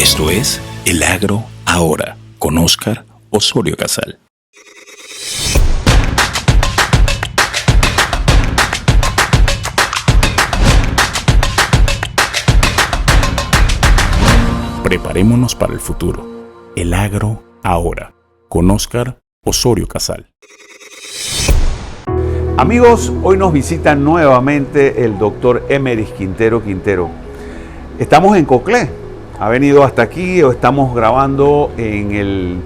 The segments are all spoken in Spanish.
Esto es El Agro Ahora, con Óscar Osorio Casal. Preparémonos para el futuro. El Agro Ahora, con Óscar Osorio Casal. Amigos, hoy nos visita nuevamente el doctor Emerich Quintero. Estamos en Coclé. Ha venido hasta aquí, o estamos grabando en el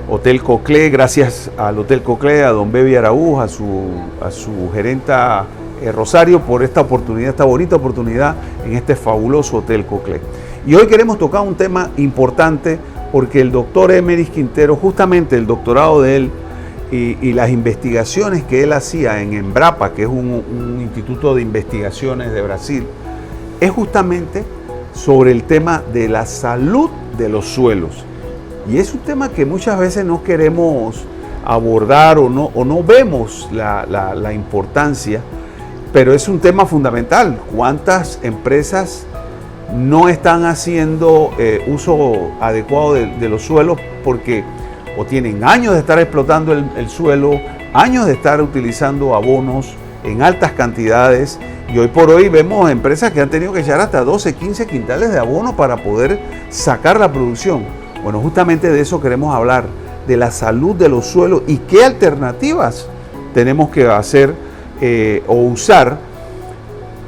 Hotel Coclé, gracias al Hotel Coclé, a don Bebi Araúz, a su gerenta Rosario, por esta oportunidad, esta bonita oportunidad en este fabuloso Hotel Coclé. Y hoy queremos tocar un tema importante porque el doctor Emerich Quintero, justamente el doctorado de él y las investigaciones que él hacía en Embrapa, que es un instituto de investigaciones de Brasil, es justamente sobre el tema de la salud de los suelos. Y es un tema que muchas veces no queremos abordar o no vemos la importancia, pero es un tema fundamental. ¿Cuántas empresas no están haciendo uso adecuado de los suelos porque o tienen años de estar explotando el suelo, años de estar utilizando abonos en altas cantidades, y hoy por hoy vemos empresas que han tenido que echar hasta 12, 15 quintales de abono para poder sacar la producción? Bueno, justamente de eso queremos hablar, de la salud de los suelos y qué alternativas tenemos que hacer o usar.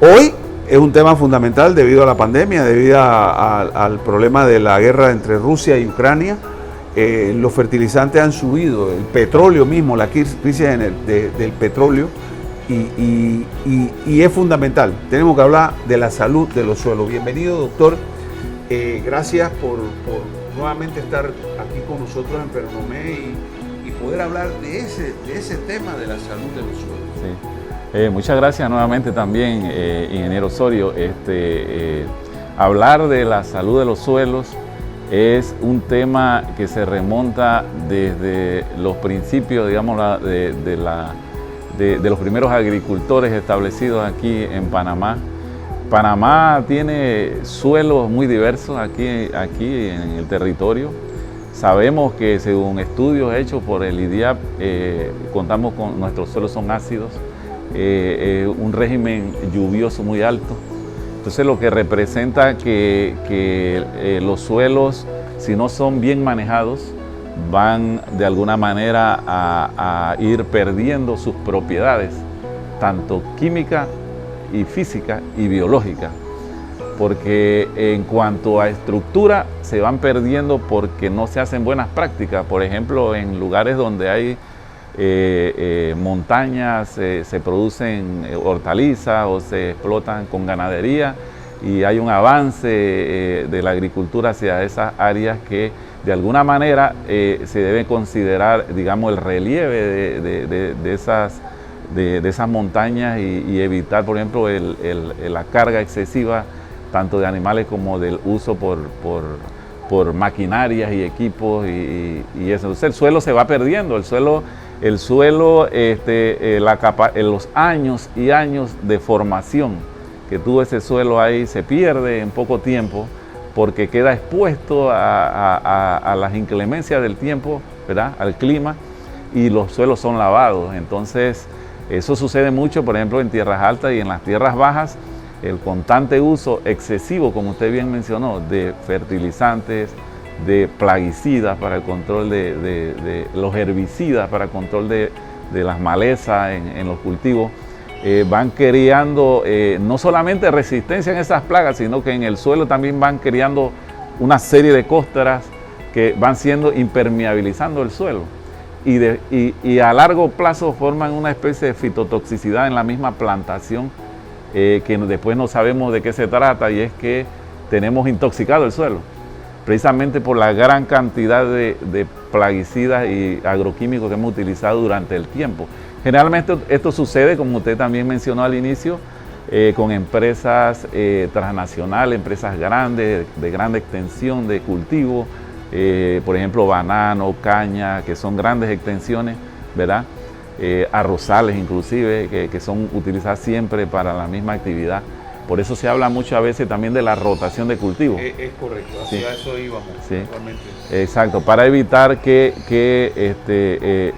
Hoy es un tema fundamental debido a la pandemia, debido al problema de la guerra entre Rusia y Ucrania. Los fertilizantes han subido, el petróleo mismo, la crisis del petróleo, y es fundamental. Tenemos que hablar de la salud de los suelos. Bienvenido, doctor. Gracias por nuevamente estar aquí con nosotros en Pernomé y poder hablar de ese tema de la salud de los suelos. Sí. Muchas gracias nuevamente también, ingeniero Osorio. Hablar de la salud de los suelos es un tema que se remonta desde los principios, digamos, de los primeros agricultores establecidos aquí en Panamá. Panamá tiene suelos muy diversos aquí en el territorio. Sabemos que según estudios hechos por el IDIAP, contamos con nuestros suelos son ácidos, un régimen lluvioso muy alto. Entonces lo que representa que los suelos, si no son bien manejados, van de alguna manera a ir perdiendo sus propiedades, tanto química y física y biológica, porque en cuanto a estructura se van perdiendo porque no se hacen buenas prácticas. Por ejemplo, en lugares donde hay montañas, se producen hortalizas o se explotan con ganadería, y hay un avance de la agricultura hacia esas áreas que de alguna manera se debe considerar, digamos, el relieve de esas montañas y evitar, por ejemplo, la carga excesiva tanto de animales como del uso por maquinarias y equipos y eso. Entonces el suelo se va perdiendo, los años y años de formación que tuvo ese suelo ahí se pierde en poco tiempo porque queda expuesto a las inclemencias del tiempo, ¿verdad?, al clima, y los suelos son lavados. Entonces eso sucede mucho, por ejemplo, en tierras altas y en las tierras bajas. El constante uso excesivo, como usted bien mencionó, de fertilizantes, de plaguicidas para el control de los herbicidas, para el control de las malezas en los cultivos, van creando no solamente resistencia en esas plagas, sino que en el suelo también van creando una serie de costras que van siendo impermeabilizando el suelo. Y a largo plazo forman una especie de fitotoxicidad en la misma plantación, que después no sabemos de qué se trata, y es que tenemos intoxicado el suelo, precisamente por la gran cantidad de plaguicidas y agroquímicos que hemos utilizado durante el tiempo. Generalmente esto sucede, como usted también mencionó al inicio, con empresas transnacionales, empresas grandes, de gran extensión de cultivo, por ejemplo, banano, caña, que son grandes extensiones, ¿verdad? Arrozales inclusive, que son utilizadas siempre para la misma actividad. Por eso se habla muchas veces también de la rotación de cultivos. Es correcto, hacia eso íbamos. Sí. Exacto, para evitar que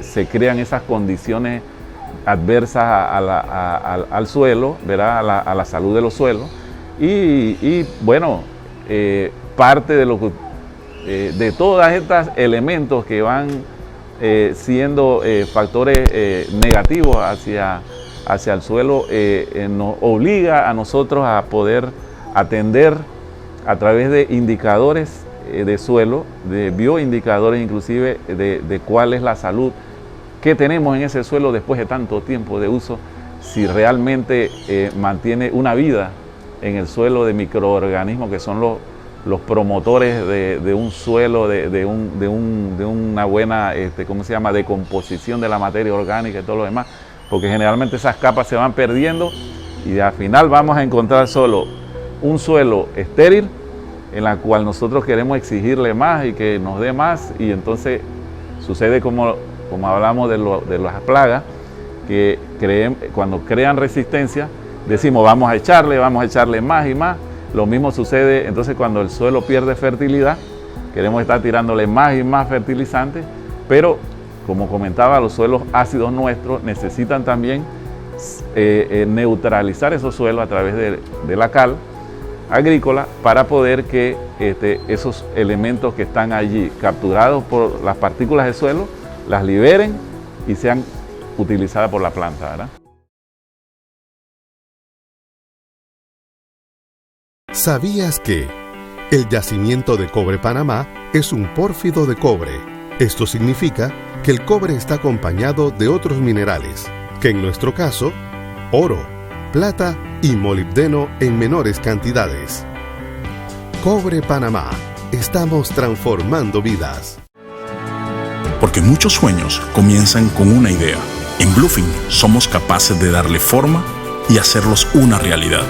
se crean esas condiciones adversas al suelo, ¿verdad? A la salud de los suelos. Y bueno, parte de lo que de todos estos elementos que van siendo factores negativos hacia el suelo, nos obliga a nosotros a poder atender a través de indicadores de suelo, de bioindicadores inclusive, de cuál es la salud que tenemos en ese suelo después de tanto tiempo de uso, si realmente mantiene una vida en el suelo de microorganismos que son los promotores de un suelo, de una buena, ¿cómo se llama?, decomposición de la materia orgánica y todo lo demás, porque generalmente esas capas se van perdiendo y al final vamos a encontrar solo un suelo estéril en la cual nosotros queremos exigirle más y que nos dé más, y entonces sucede como hablamos de las plagas, que cuando crean resistencia decimos vamos a echarle más y más. Lo mismo sucede entonces cuando el suelo pierde fertilidad, queremos estar tirándole más y más fertilizantes, pero como comentaba, los suelos ácidos nuestros necesitan también neutralizar esos suelos a través de la cal agrícola para poder que esos elementos que están allí capturados por las partículas de suelo las liberen y sean utilizadas por la planta, ¿verdad? ¿Sabías que el yacimiento de cobre Panamá es un pórfido de cobre? Esto significa que el cobre está acompañado de otros minerales, que en nuestro caso, oro, plata y molibdeno en menores cantidades. Cobre Panamá. Estamos transformando vidas. Porque muchos sueños comienzan con una idea. En Bluefin somos capaces de darle forma y hacerlos una realidad.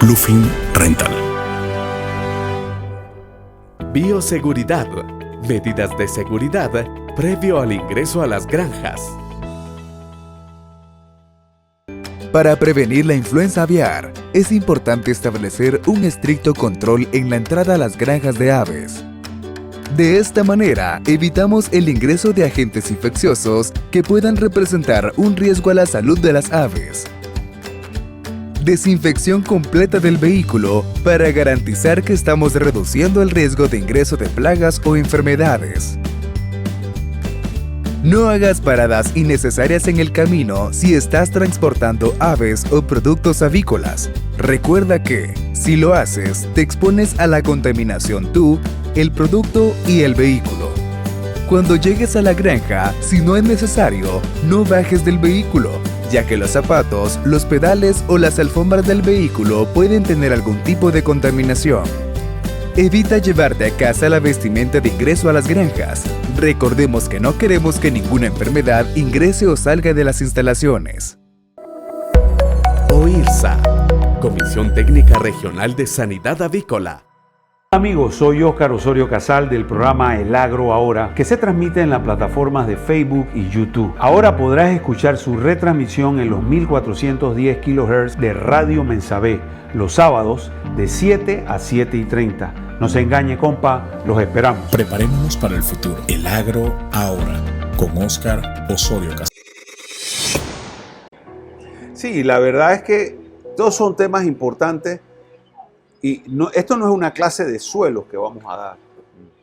Bluefin Rental. Bioseguridad. Medidas de seguridad previo al ingreso a las granjas. Para prevenir la influenza aviar, es importante establecer un estricto control en la entrada a las granjas de aves. De esta manera, evitamos el ingreso de agentes infecciosos que puedan representar un riesgo a la salud de las aves. Desinfección completa del vehículo para garantizar que estamos reduciendo el riesgo de ingreso de plagas o enfermedades. No hagas paradas innecesarias en el camino si estás transportando aves o productos avícolas. Recuerda que, si lo haces, te expones a la contaminación tú, el producto y el vehículo. Cuando llegues a la granja, si no es necesario, no bajes del vehículo, ya que los zapatos, los pedales o las alfombras del vehículo pueden tener algún tipo de contaminación. Evita llevarte a casa la vestimenta de ingreso a las granjas. Recordemos que no queremos que ninguna enfermedad ingrese o salga de las instalaciones. OIRSA, Comisión Técnica Regional de Sanidad Avícola. Amigos, soy Óscar Osorio Casal del programa El Agro Ahora, que se transmite en las plataformas de Facebook y YouTube. Ahora podrás escuchar su retransmisión en los 1410 kHz de Radio Mensabé, los sábados de 7 a 7:30. No se engañe, compa, los esperamos. Preparémonos para el futuro. El Agro Ahora, con Óscar Osorio Casal. Sí, la verdad es que todos son temas importantes. Y esto no es una clase de suelos que vamos a dar,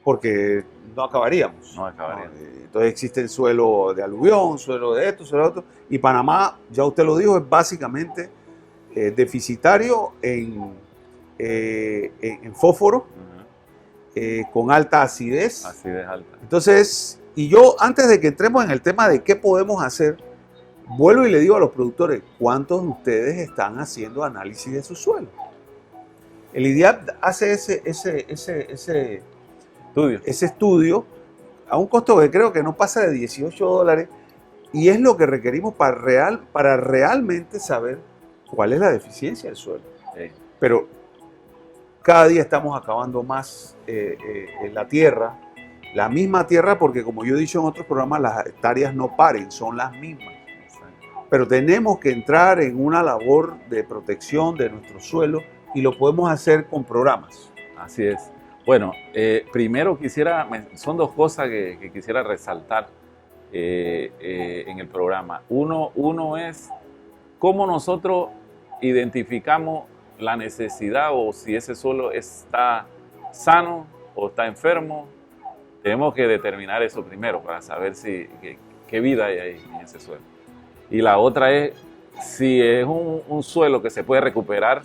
porque no acabaríamos. No acabaríamos. Entonces existe el suelo de aluvión, suelo de esto, suelo de otro. Y Panamá, ya usted lo dijo, es básicamente deficitario en fósforo, con alta acidez. Acidez alta. Entonces, y yo antes de que entremos en el tema de qué podemos hacer, vuelvo y le digo a los productores, ¿cuántos de ustedes están haciendo análisis de su suelo? El IDIAP hace ese estudio a un costo que creo que no pasa de $18 y es lo que requerimos para realmente saber cuál es la deficiencia del suelo. Pero cada día estamos acabando más en la tierra, la misma tierra, porque como yo he dicho en otros programas, las hectáreas no paren, son las mismas. pero tenemos que entrar en una labor de protección de nuestro suelo y lo podemos hacer con programas. Así es. Bueno, primero son dos cosas que quisiera resaltar en el programa. Uno es cómo nosotros identificamos la necesidad o si ese suelo está sano o está enfermo. Tenemos que determinar eso primero para saber qué vida hay ahí en ese suelo. Y la otra es si es un suelo que se puede recuperar,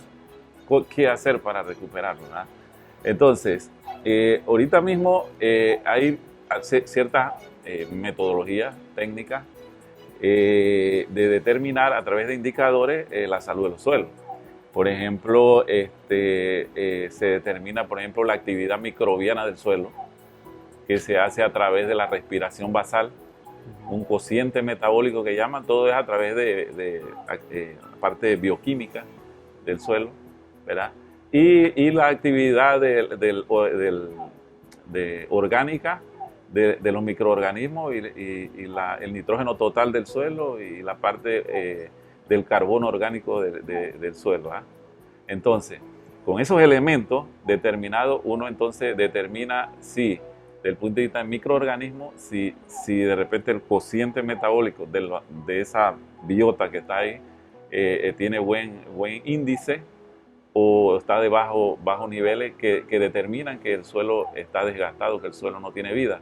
qué hacer para recuperarlo, ¿verdad? Entonces, ahorita mismo hay ciertas metodologías técnicas de determinar a través de indicadores la salud de los suelos. Por ejemplo, se determina, por ejemplo, la actividad microbiana del suelo, que se hace a través de la respiración basal, un cociente metabólico que llaman, todo es a través de la parte bioquímica del suelo, ¿verdad? Y la actividad orgánica de los microorganismos y el nitrógeno total del suelo y la parte del carbono orgánico del suelo, ¿verdad? Entonces, con esos elementos determinados, uno entonces determina si, desde el punto de vista del microorganismo, si de repente el cociente metabólico de esa biota que está ahí tiene buen índice o está de bajos niveles que determinan que el suelo está desgastado, que el suelo no tiene vida.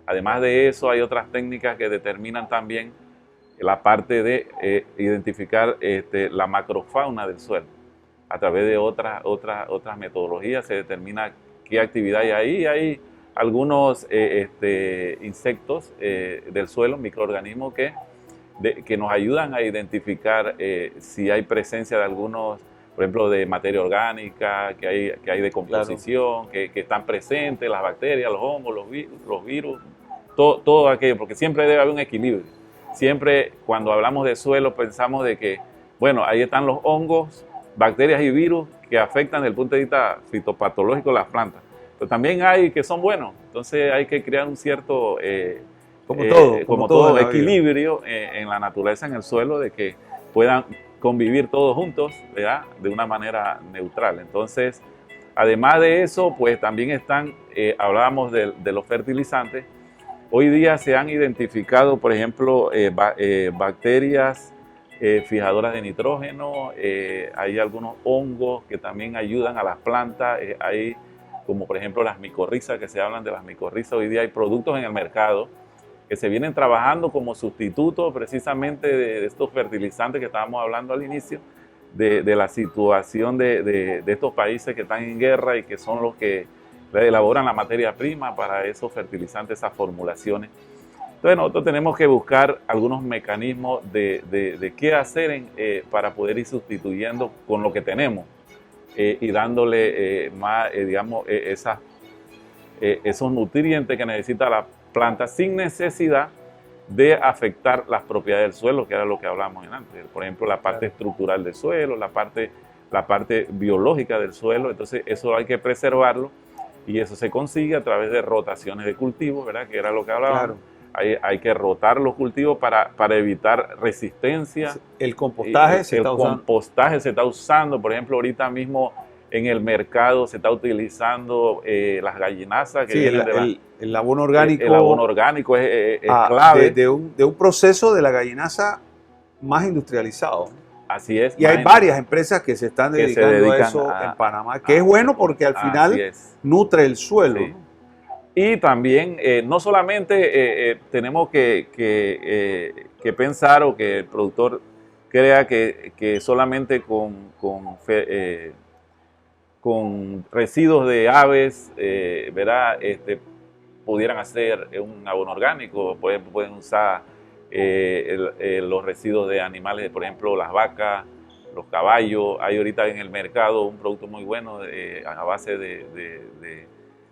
Además de eso, hay otras técnicas que determinan también la parte de identificar la macrofauna del suelo. A través de otras metodologías se determina qué actividad hay ahí. Hay algunos insectos del suelo, microorganismos que nos ayudan a identificar si hay presencia de algunos, por ejemplo, de materia orgánica, que hay decomposición, claro, que están presentes, las bacterias, los hongos, los virus, todo aquello, porque siempre debe haber un equilibrio. Siempre cuando hablamos de suelo pensamos de que, bueno, ahí están los hongos, bacterias y virus que afectan desde el punto de vista fitopatológico las plantas. Pero también hay que son buenos, entonces hay que crear un cierto como todo equilibrio en la naturaleza, en el suelo, de que puedan convivir todos juntos, ¿verdad? De una manera neutral. Entonces, además de eso, pues también hablábamos de los fertilizantes. Hoy día se han identificado, por ejemplo, bacterias fijadoras de nitrógeno, hay algunos hongos que también ayudan a las plantas, hay como por ejemplo las micorrizas, que se hablan de las micorrizas. Hoy día hay productos en el mercado que se vienen trabajando como sustituto precisamente de estos fertilizantes que estábamos hablando al inicio, de la situación de estos países que están en guerra y que son los que elaboran la materia prima para esos fertilizantes, esas formulaciones. Entonces nosotros tenemos que buscar algunos mecanismos de qué hacer para poder ir sustituyendo con lo que tenemos y dándole más, digamos, esos nutrientes que necesita la planta sin necesidad de afectar las propiedades del suelo, que era lo que hablamos antes. Por ejemplo, la parte estructural del suelo, la parte biológica del suelo. Entonces eso hay que preservarlo y eso se consigue a través de rotaciones de cultivos, ¿verdad? Que era lo que hablábamos. Claro. Hay que rotar los cultivos para evitar resistencia. El compostaje se está usando. Por ejemplo, ahorita mismo en el mercado se está utilizando las gallinazas. Que el abono orgánico. El abono orgánico es clave. De un proceso de la gallinaza más industrializado. Así es. Y hay varias empresas que se están dedicando a eso en Panamá, que es bueno porque al final nutre el suelo. Sí. Y también, no solamente tenemos que pensar o que el productor crea que solamente con residuos de aves, ¿verdad? Pudieran hacer un abono orgánico. Pueden usar los residuos de animales, por ejemplo, las vacas, los caballos. Hay ahorita en el mercado un producto muy bueno a base de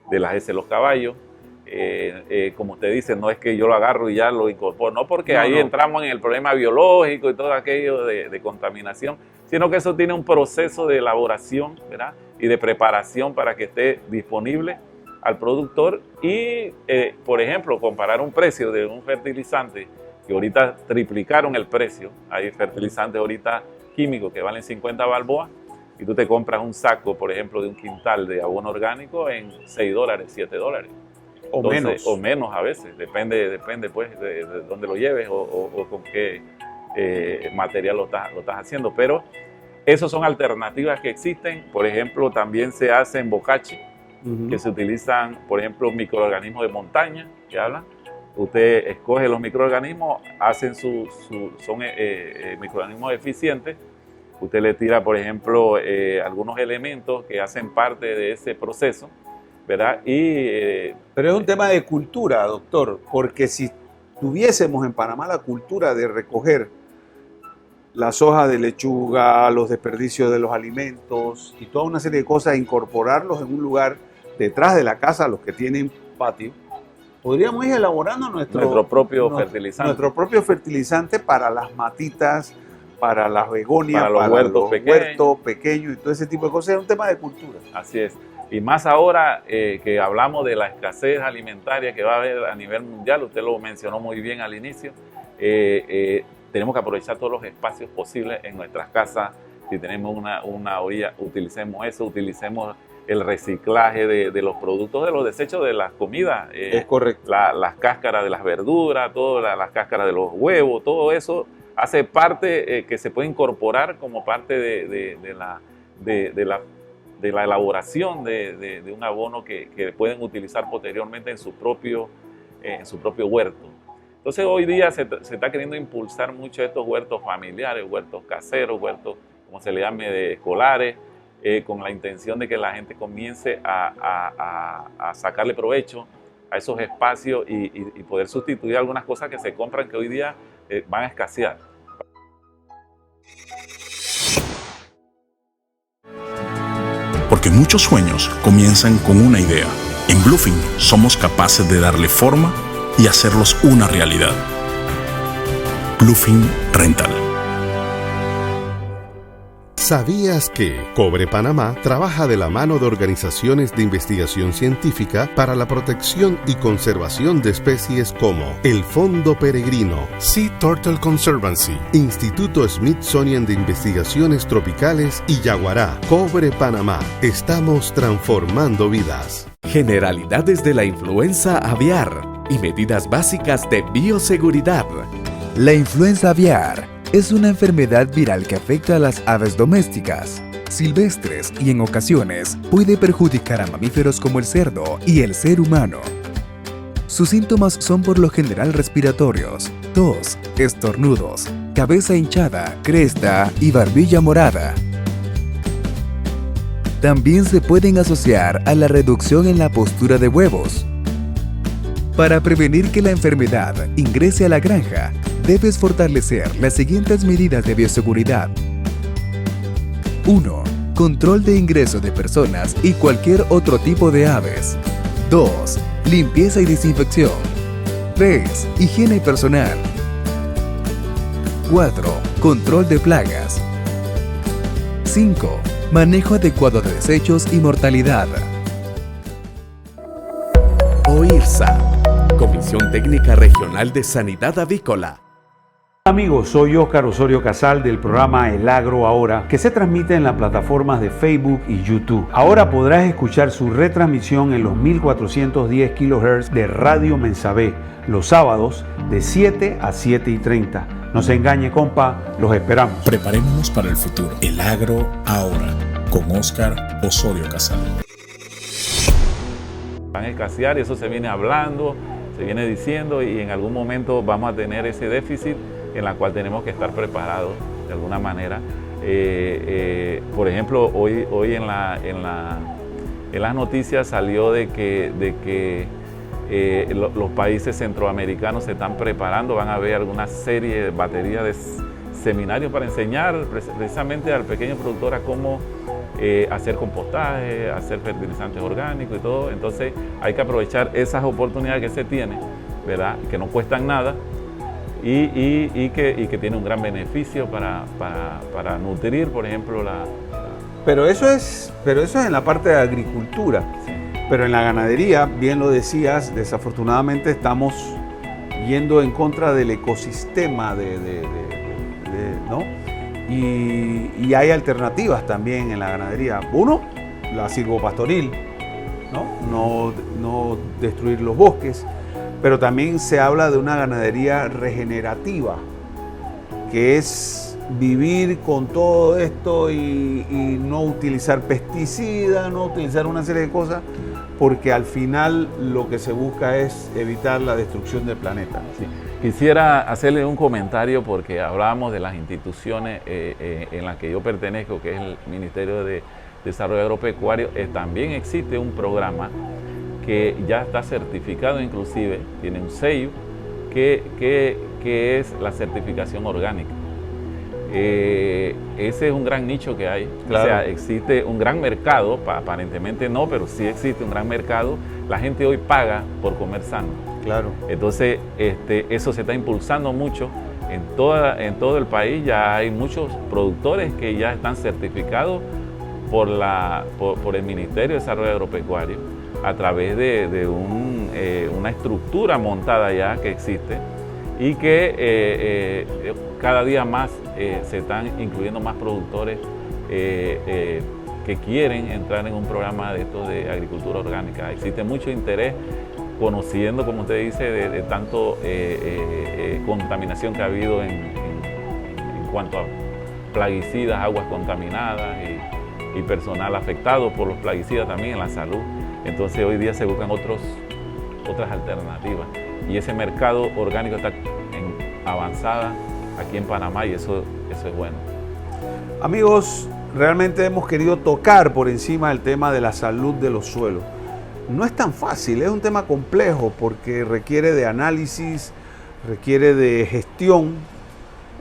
las heces de los caballos. Como usted dice, no es que yo lo agarro y ya lo incorporo, no, porque ahí entramos en el problema biológico y todo aquello de contaminación, sino que eso tiene un proceso de elaboración, ¿verdad? Y de preparación para que esté disponible al productor y, por ejemplo, comparar un precio de un fertilizante que ahorita triplicaron el precio. Hay fertilizantes ahorita químicos que valen 50 balboas y tú te compras un saco, por ejemplo, de un quintal de abono orgánico en $6, $7. O Entonces, menos. o menos a veces, depende pues de dónde lo lleves o con qué material lo estás haciendo. Pero esas son alternativas que existen. Por ejemplo, también se hacen bocachi, que se utilizan, por ejemplo, microorganismos de montaña, que hablan. Usted escoge los microorganismos, son microorganismos eficientes. Usted le tira, por ejemplo, algunos elementos que hacen parte de ese proceso, ¿verdad? Pero es un tema de cultura, doctor, porque si tuviésemos en Panamá la cultura de recoger las hojas de lechuga, los desperdicios de los alimentos y toda una serie de cosas, incorporarlos en un lugar detrás de la casa, los que tienen patio, podríamos ir elaborando nuestro propio fertilizante para las matitas, para las begonias, para los huertos pequeños y todo ese tipo de cosas. Es un tema de cultura. Así es. Y más ahora que hablamos de la escasez alimentaria que va a haber a nivel mundial, usted lo mencionó muy bien al inicio, tenemos que aprovechar todos los espacios posibles en nuestras casas. Si tenemos una orilla, utilicemos eso, utilicemos el reciclaje de los productos, de los desechos de las comidas. Es correcto. Las cáscaras de las verduras, las cáscaras de los huevos, todo eso hace parte que se puede incorporar como parte de la elaboración de un abono que pueden utilizar posteriormente en su propio huerto. Entonces hoy día se está queriendo impulsar mucho estos huertos familiares, huertos caseros, huertos, como se le llame, escolares, con la intención de que la gente comience a sacarle provecho a esos espacios y poder sustituir algunas cosas que se compran que hoy día van a escasear. Porque muchos sueños comienzan con una idea. En Bluefin somos capaces de darle forma y hacerlos una realidad. Bluefin Rental. ¿Sabías que Cobre Panamá trabaja de la mano de organizaciones de investigación científica para la protección y conservación de especies como el Fondo Peregrino, Sea Turtle Conservancy, Instituto Smithsonian de Investigaciones Tropicales y Yaguará? Cobre Panamá, estamos transformando vidas. Generalidades de la influenza aviar y medidas básicas de bioseguridad. La influenza aviar es una enfermedad viral que afecta a las aves domésticas, silvestres y en ocasiones puede perjudicar a mamíferos como el cerdo y el ser humano. Sus síntomas son por lo general respiratorios, tos, estornudos, cabeza hinchada, cresta y barbilla morada. También se pueden asociar a la reducción en la postura de huevos. Para prevenir que la enfermedad ingrese a la granja, debes fortalecer las siguientes medidas de bioseguridad. 1. Control de ingreso de personas y cualquier otro tipo de aves. 2. Limpieza y desinfección. 3. Higiene personal. 4. Control de plagas. 5. Manejo adecuado de desechos y mortalidad. OIRSA, Comisión Técnica Regional de Sanidad Avícola. Amigos, soy Óscar Osorio Casal del programa El Agro Ahora, que se transmite en las plataformas de Facebook y YouTube. Ahora podrás escuchar su retransmisión en los 1410 kHz de Radio Mensabé, los sábados de 7 a 7:30. No se engañe, compa, los esperamos. Preparémonos para el futuro. El Agro Ahora, con Óscar Osorio Casal. Van a escasear y eso se viene hablando, se viene diciendo y en algún momento vamos a tener ese déficit en la cual tenemos que estar preparados de alguna manera. Por ejemplo, hoy en las noticias salió de que los países centroamericanos se están preparando, van a haber alguna serie de baterías de seminarios para enseñar precisamente al pequeño productor a cómo hacer compostaje, hacer fertilizantes orgánicos y todo. Entonces hay que aprovechar esas oportunidades que se tienen, ¿verdad? Que no cuestan nada y que tiene un gran beneficio para nutrir, por ejemplo, Pero eso es en la parte de agricultura. Sí. Pero en la ganadería, bien lo decías, desafortunadamente estamos yendo en contra del ecosistema ¿no? Y hay alternativas también en la ganadería. Uno, la silvopastoril, no destruir los bosques, pero también se habla de una ganadería regenerativa, que es vivir con todo esto y no utilizar pesticidas, no utilizar una serie de cosas, porque al final lo que se busca es evitar la destrucción del planeta. Sí. Quisiera hacerle un comentario porque hablábamos de las instituciones en las que yo pertenezco, que es el Ministerio de Desarrollo Agropecuario. También existe un programa que ya está certificado, inclusive tiene un sello, que es la certificación orgánica. Ese es un gran nicho que hay. Claro. O sea, existe un gran mercado, aparentemente no, pero sí existe un gran mercado. La gente hoy paga por comer sano. Claro. Entonces, eso se está impulsando mucho en todo el país. Ya hay muchos productores que ya están certificados por el Ministerio de Desarrollo Agropecuario a través de una estructura montada ya que existe y que cada día más se están incluyendo más productores que quieren entrar en un programa de estos de agricultura orgánica. Existe mucho interés, conociendo, como usted dice, de tanto contaminación que ha habido en cuanto a plaguicidas, aguas contaminadas y personal afectado por los plaguicidas también en la salud. Entonces hoy día se buscan otras alternativas y ese mercado orgánico está en avanzada aquí en Panamá y eso es bueno. Amigos, realmente hemos querido tocar por encima el tema de la salud de los suelos. No es tan fácil, es un tema complejo porque requiere de análisis, requiere de gestión,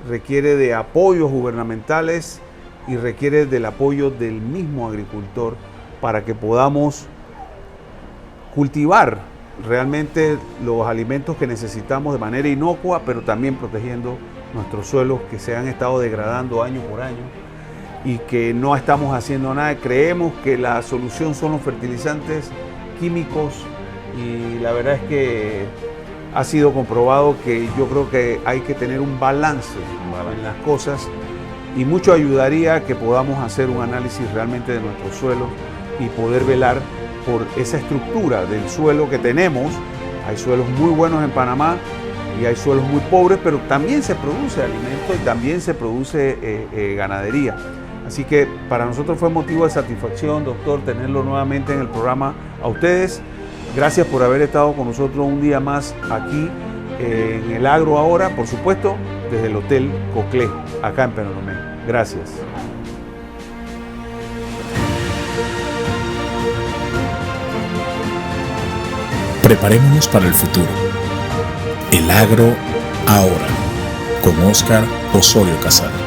requiere de apoyos gubernamentales y requiere del apoyo del mismo agricultor para que podamos cultivar realmente los alimentos que necesitamos de manera inocua, pero también protegiendo nuestros suelos que se han estado degradando año por año y que no estamos haciendo nada. Creemos que la solución son los fertilizantes químicos y la verdad es que ha sido comprobado que yo creo que hay que tener un balance en las cosas y mucho ayudaría que podamos hacer un análisis realmente de nuestros suelos y poder velar por esa estructura del suelo que tenemos. Hay suelos muy buenos en Panamá y hay suelos muy pobres, pero también se produce alimento y también se produce ganadería. Así que para nosotros fue motivo de satisfacción, doctor, tenerlo nuevamente en el programa. A ustedes, gracias por haber estado con nosotros un día más aquí en el Agro Ahora, por supuesto, desde el Hotel Coclé, acá en Penonomé. Gracias. Preparémonos para el futuro. El Agro Ahora, con Óscar Osorio Casal.